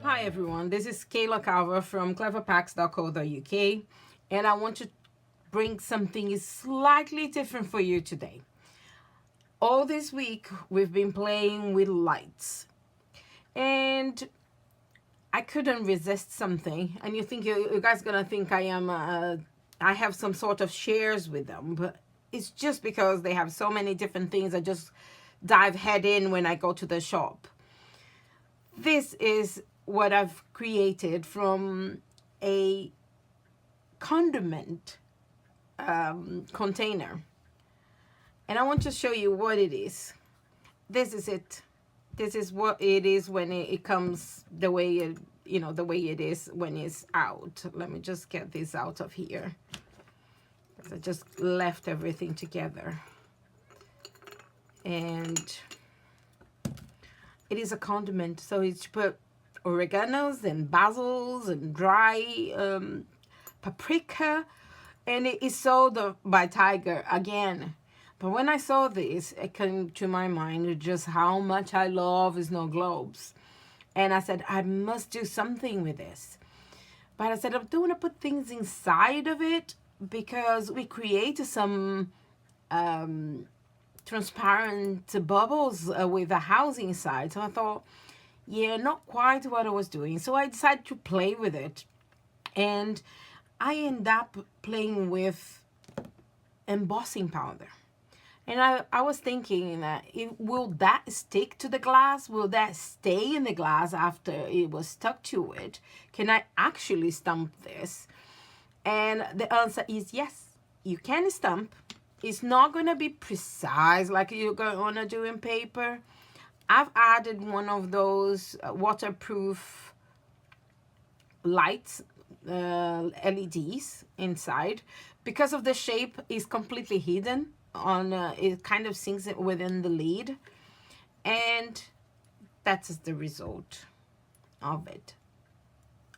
Hi everyone, this is Kayla Calver from cleverpacks.co.uk, and I want to bring something slightly different for you today. All this week we've been playing with lights, and I couldn't resist something. And you think you guys gonna think I have some sort of shares with them, but it's just because they have so many different things. I just dive head in when I go to the shop. This is what I've created from a condiment container, and I want to show you what it is. This is it. This is what it is when it comes the way the way it is when it's out. Let me just get this out of here, because I just left everything together. And it is a condiment, so it's put oreganos and basils and dry paprika, and it is sold by Tiger again. But when I saw this, it came to my mind just how much I love snow globes, and I said I must do something with this. But I said I don't want to put things inside of it, because we created some transparent bubbles with the house inside. So I thought, yeah, not quite what I was doing. So I decided to play with it, and I end up playing with embossing powder. And I was thinking that will that stick to the glass? Will that stay in the glass after it was stuck to it? Can I actually stamp this? And the answer is yes, you can stamp. It's not going to be precise like you're going to do in paper. I've added one of those waterproof lights, LEDs inside, because of the shape is completely hidden on it kind of sinks it within the lid, and that's the result of it.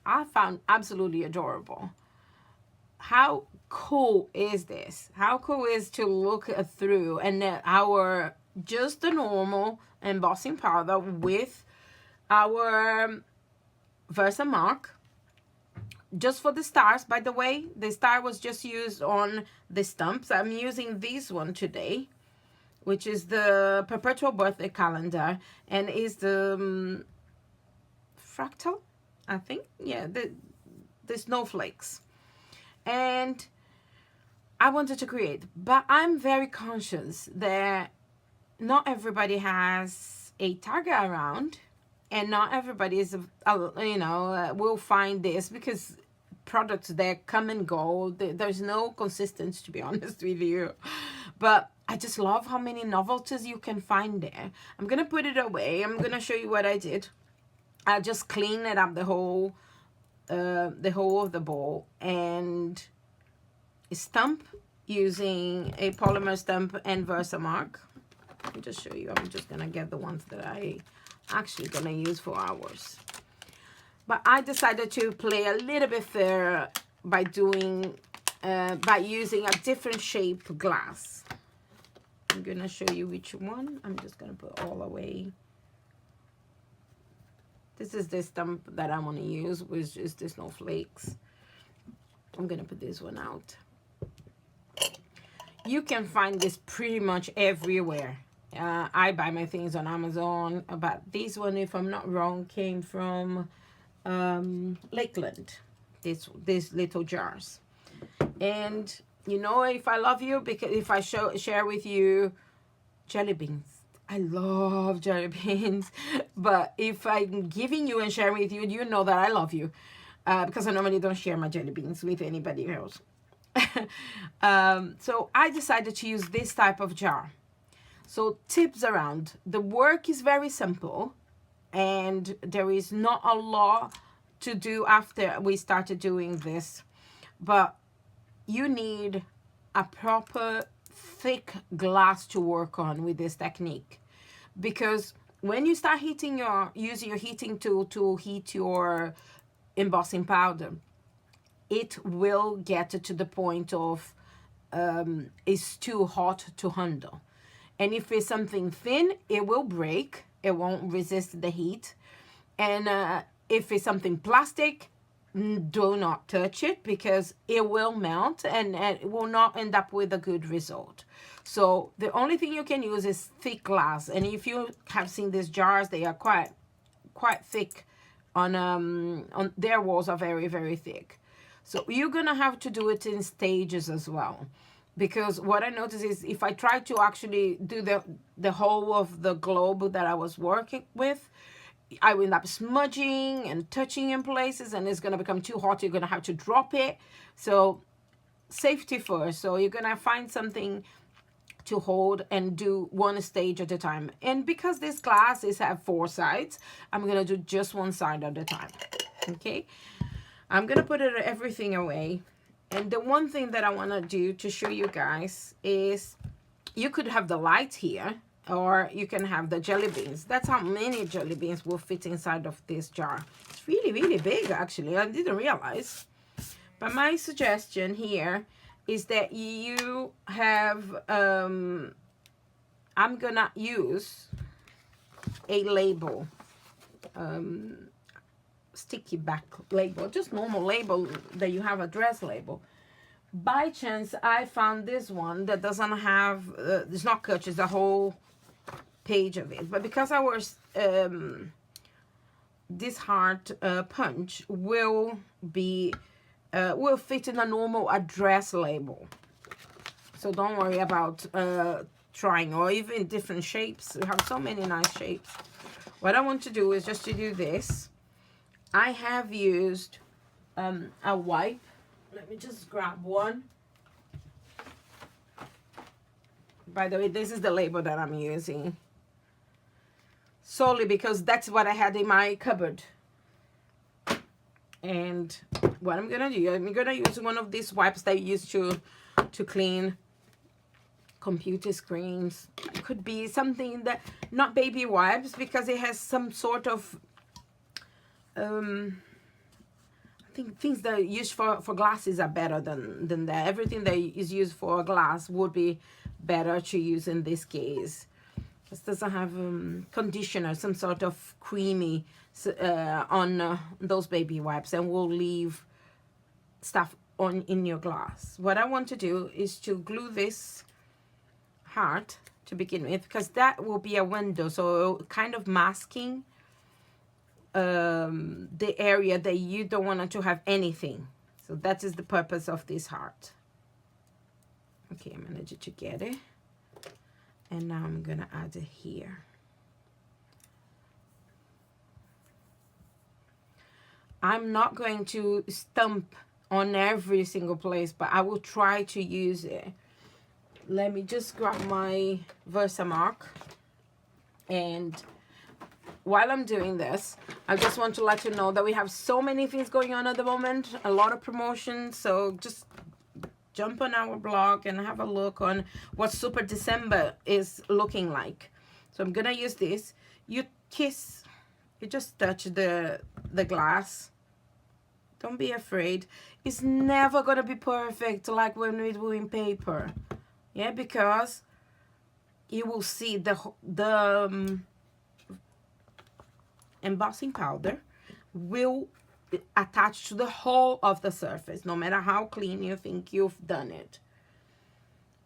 I found absolutely adorable. How cool is this? How cool is to look through and our just the normal embossing powder with our Versamark, just for the stars. By the way, the star was just used on the stumps. I'm using this one today, which is the Perpetual birthday calendar, and is the fractal, I think. Yeah, the snowflakes. And I wanted to create, but I'm very conscious that not everybody has a Target around, and not everybody is will find this, because products that come and go, there's no consistency, to be honest with you. But I just love how many novelties you can find there. I'm gonna put it away. I'm gonna show you what I did. I just cleaned it up, the whole of the bowl, and stamp using a polymer stamp and Versamark. Let me just show you. I'm just gonna get the ones that I actually gonna use for ours. But I decided to play a little bit fair by doing by using a different shape glass. I'm gonna show you which one. I'm just gonna put all away. This is the stamp that I want to use, which is the snowflakes. I'm gonna put this one out. You can find this pretty much everywhere. I buy my things on Amazon, but this one, if I'm not wrong, came from Lakeland. These little jars. And you know, if I love you, because if I share with you jelly beans, I love jelly beans. But if I'm giving you and sharing with you, you know that I love you, because I normally don't share my jelly beans with anybody else. So I decided to use this type of jar. So tips around, the work is very simple, and there is not a lot to do after we started doing this, but you need a proper thick glass to work on with this technique, because when you start using your heating tool to heat your embossing powder, it will get to the point of it's too hot to handle. And if it's something thin, it will break. It won't resist the heat. And If it's something plastic, do not touch it because it will melt and it will not end up with a good result. So the only thing you can use is thick glass. And if you have seen these jars, they are quite thick on their walls are very, very thick. So you're gonna have to do it in stages as well. Because what I noticed is if I try to actually do the whole of the globe that I was working with, I will end up smudging and touching in places, and it's gonna become too hot. You're gonna have to drop it. So safety first. So you're gonna find something to hold and do one stage at a time. And because this glasses have 4 sides, I'm gonna do just one side at a time. Okay, I'm gonna put everything away. And the one thing that I want to do to show you guys is you could have the light here, or you can have the jelly beans. That's how many jelly beans will fit inside of this jar. It's really, really big, actually. I didn't realize. But my suggestion here is that you have, I'm gonna use a label, sticky back label, just normal label that you have, a dress label. By chance, I found this one that doesn't have, it's not cut, it's the whole page of it. But because ours, this heart punch will be, will fit in a normal address label. So don't worry about trying, or even different shapes. We have so many nice shapes. What I want to do is just to do this. I have used a wipe. Let me just grab one. By the way, this is the label that I'm using. Solely because that's what I had in my cupboard. And what I'm gonna do, I'm gonna use one of these wipes that you use to clean computer screens. It could be something that, not baby wipes, because it has some sort of I think things that are used for glasses are better than that. Everything that is used for a glass would be better to use in this case. This doesn't have conditioner, some sort of creamy on those baby wipes, and will leave stuff on in your glass. What I want to do is to glue this heart to begin with, because that will be a window, so kind of masking the area that you don't want to have anything. So that is the purpose of this heart. Okay, I managed to get it. And now I'm gonna add it here. I'm not going to stamp on every single place, but I will try to use it. Let me just grab my Versamark, and while I'm doing this, I just want to let you know that we have so many things going on at the moment, a lot of promotions. So just jump on our blog and have a look on what Super December is looking like. So I'm gonna use this. You just touch the glass. Don't be afraid. It's never gonna be perfect like when we're doing paper. Yeah, because you will see the embossing powder will attach to the whole of the surface, no matter how clean you think you've done it.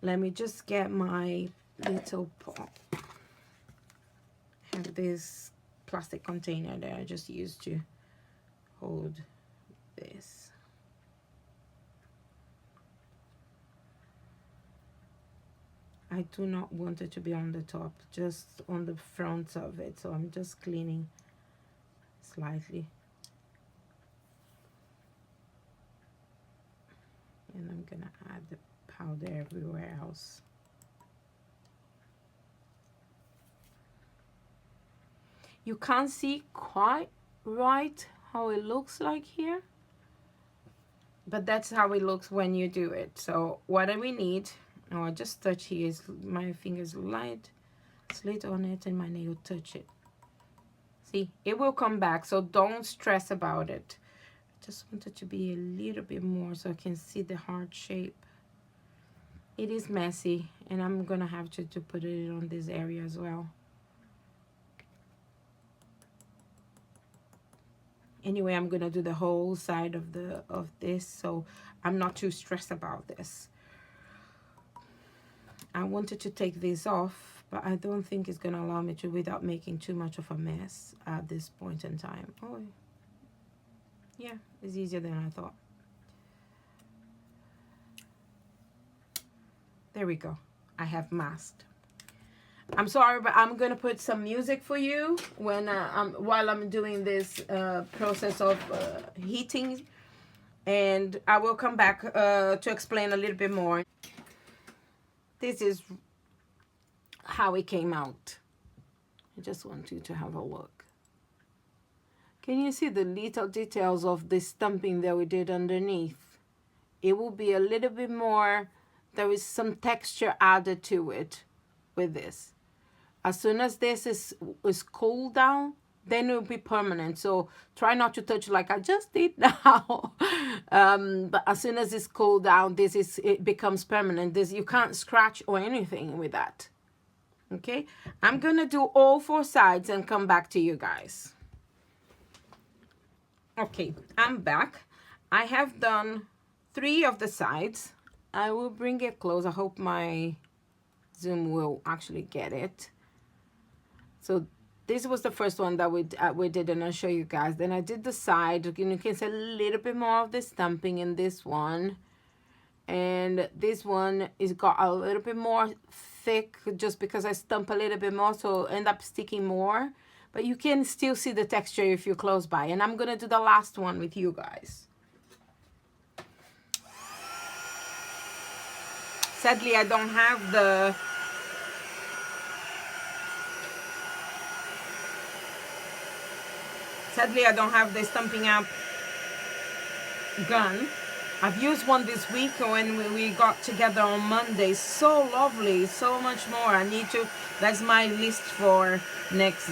Let me just get my little pot. I have this plastic container that I just used to hold this. I do not want it to be on the top, just on the front of it. So I'm just cleaning slightly. And I'm gonna add the powder everywhere else. You can't see quite right how it looks like here, but that's how it looks when you do it. So what do we need? Oh, I just touch here, is my fingers light, slit on it, and my nail touch it. See, it will come back, so don't stress about it. Just want it to be a little bit more so I can see the heart shape. It is messy, and I'm gonna have to put it on this area as well. Anyway, I'm gonna do the whole side of this, so I'm not too stressed about this. I wanted to take this off, but I don't think it's gonna allow me to without making too much of a mess at this point in time. Oh, yeah, it's easier than I thought. There we go. I have masked. I'm sorry, but I'm gonna put some music for you when while I'm doing this process of heating, and I will come back to explain a little bit more. This is how it came out. I just want you to have a look. Can you see the little details of the stamping that we did underneath? It will be a little bit more, there is some texture added to it with this. As soon as this is cooled down, then it will be permanent. So try not to touch like I just did now. But as soon as it's cooled down, it becomes permanent. You can't scratch or anything with that. Okay, I'm gonna do all 4 sides and come back to you guys. Okay, I'm back. I have done 3 of the sides. I will bring it close. I hope my Zoom will actually get it. So this was the first one that we did, and I'll show you guys. Then I did the side. You can see a little bit more of the stamping in this one. And this one is got a little bit more thick just because I stamp a little bit more, so end up sticking more. But you can still see the texture if you're close by. And I'm going to do the last one with you guys. Sadly, I don't have the... Sadly, I don't have the Stampin' Up gun. I've used one this week when we got together on Monday. So lovely, so much more. I need to, that's my list for next.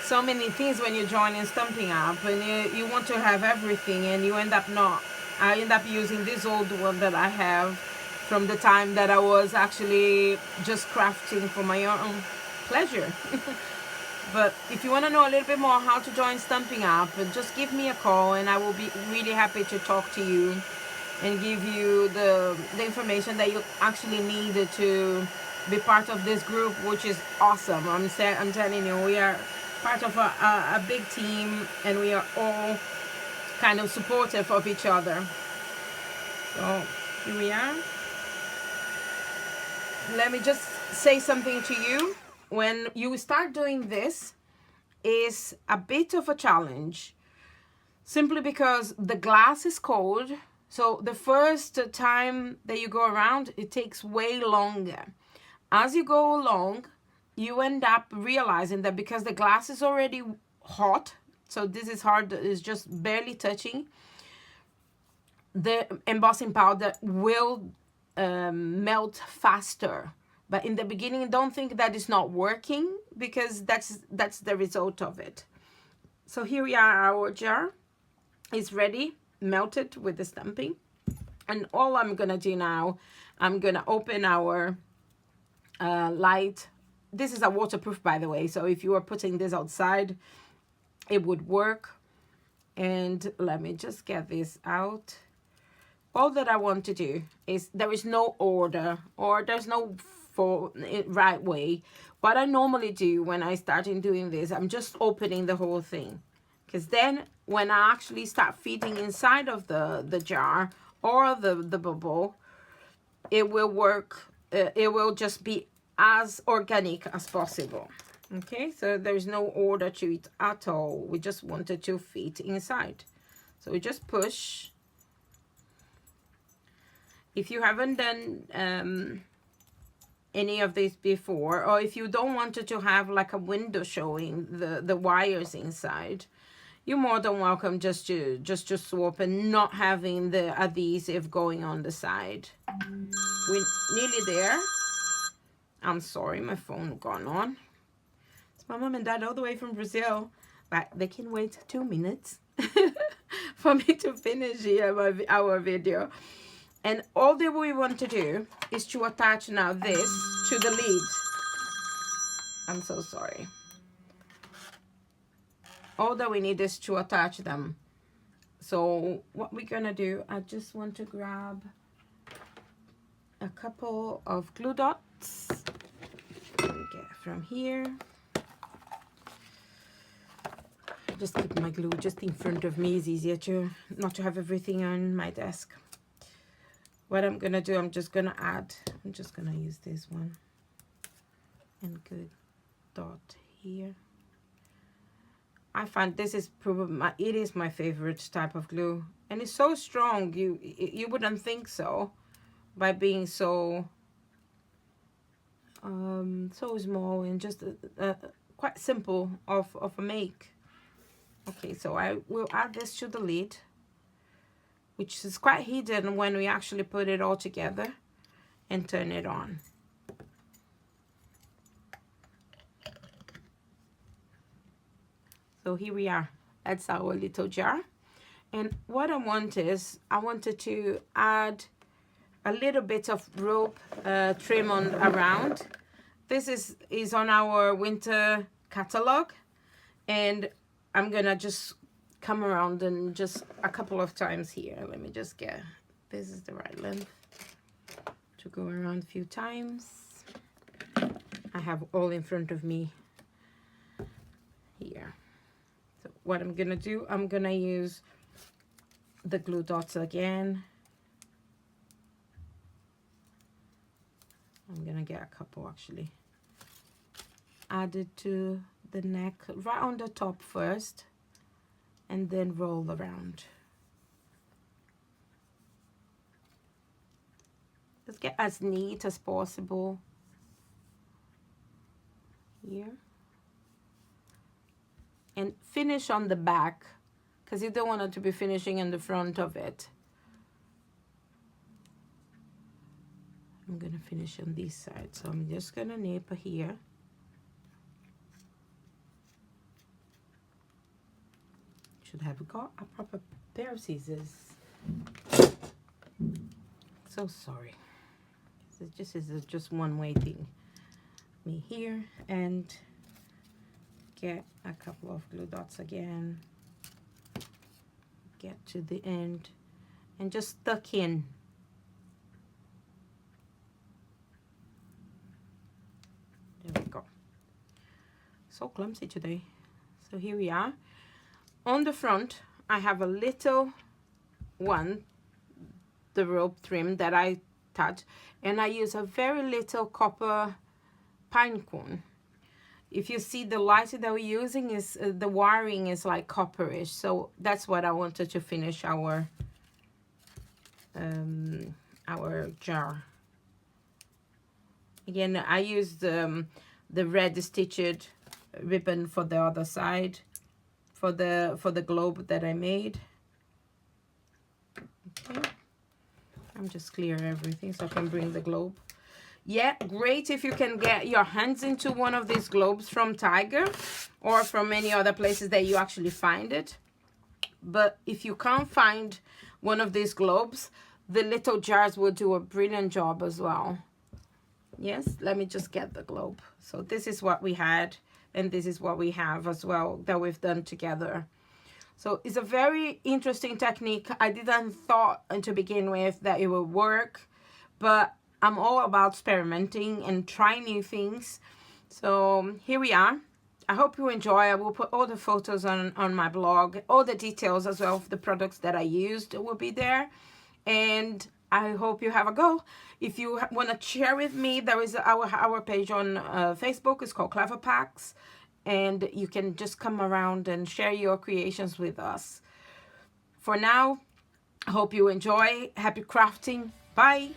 So many things when you join in Stampin' Up, and you want to have everything, and you end up not. I end up using this old one that I have from the time that I was actually just crafting for my own pleasure. But if you want to know a little bit more how to join Stampin' Up, just give me a call and I will be really happy to talk to you and give you the information that you actually need to be part of this group, which is awesome. I'm telling you, we are part of a big team, and we are all kind of supportive of each other. So here we are. Let me just say something to you. When you start doing this, is a bit of a challenge, simply because the glass is cold. So the first time that you go around, it takes way longer. As you go along, you end up realizing that because the glass is already hot, so this is hard, it's just barely touching, the embossing powder will melt faster. But in the beginning, don't think that it's not working, because that's the result of it. So here we are, our jar is ready, melted with the stamping. And all I'm gonna do now, I'm gonna open our light. This is a waterproof, by the way, so if you are putting this outside, it would work. And let me just get this out. All that I want to do is, there is no order, or there's no right way. What I normally do when I start in doing this, I'm just opening the whole thing, because then when I actually start feeding inside of the jar or the bubble, it will work. It will just be as organic as possible. Okay, so there's no order to it at all. We just wanted to fit inside, so we just push. If you haven't done any of this before, or if you don't want it to have like a window showing the wires inside, you're more than welcome just to swap and not having the adhesive going on the side. We're nearly there. I'm sorry, my phone gone on. It's my mom and dad all the way from Brazil, but they can wait 2 minutes for me to finish here our video. And all that we want to do is to attach now this to the lid. I'm so sorry. all that we need is to attach them. So what we're gonna do, I just want to grab a couple of glue dots. Get from here. Just keep my glue just in front of me. It's easier to not to have everything on my desk. What I'm gonna do, I'm just gonna use this one and good dot here. I find this is probably it is my favorite type of glue, and it's so strong. You wouldn't think so by being so so small and just quite simple of a make. Okay, so I will add this to the lid, which is quite hidden when we actually put it all together, and turn it on. So here we are. That's our little jar. And what I want is, I wanted to add a little bit of rope trim on around. This is on our winter catalog, and I'm gonna just come around and just a couple of times here. Let me just get, this is the right length to go around a few times. I have all in front of me here. So what I'm gonna do, I'm gonna use the glue dots again. I'm gonna get a couple actually added to the neck, right on the top first, and then roll around. Let's get as neat as possible here. And finish on the back, because you don't want it to be finishing in the front of it. I'm gonna finish on this side, so I'm just gonna nip here. Should have got a proper pair of scissors. So sorry. This is just one-way thing. Me here, and get a couple of glue dots again. Get to the end and just tuck in. There we go. So clumsy today. So here we are. On the front, I have a little one, the rope trim that I touch, and I use a very little copper pine cone. If you see the light that we're using is the wiring is like copperish, so that's what I wanted to finish our jar. Again, I used the red stitched ribbon for the other side, for the globe that I made. Okay, I'm just clear everything so I can bring the globe. Yeah, great if you can get your hands into one of these globes from Tiger or from any other places that you actually find it. But if you can't find one of these globes, the little jars will do a brilliant job as well. Yes, let me just get the globe. So this is what we had, and this is what we have as well that we've done together. So it's a very interesting technique. I didn't thought to begin with that it would work, but I'm all about experimenting and trying new things. So here we are. I hope you enjoy. I will put all the photos on my blog. All the details as well of the products that I used will be there. And I hope you have a go. If you want to share with me, there is our page on Facebook. It's called Clever Packs. And you can just come around and share your creations with us. For now, I hope you enjoy. Happy crafting. Bye.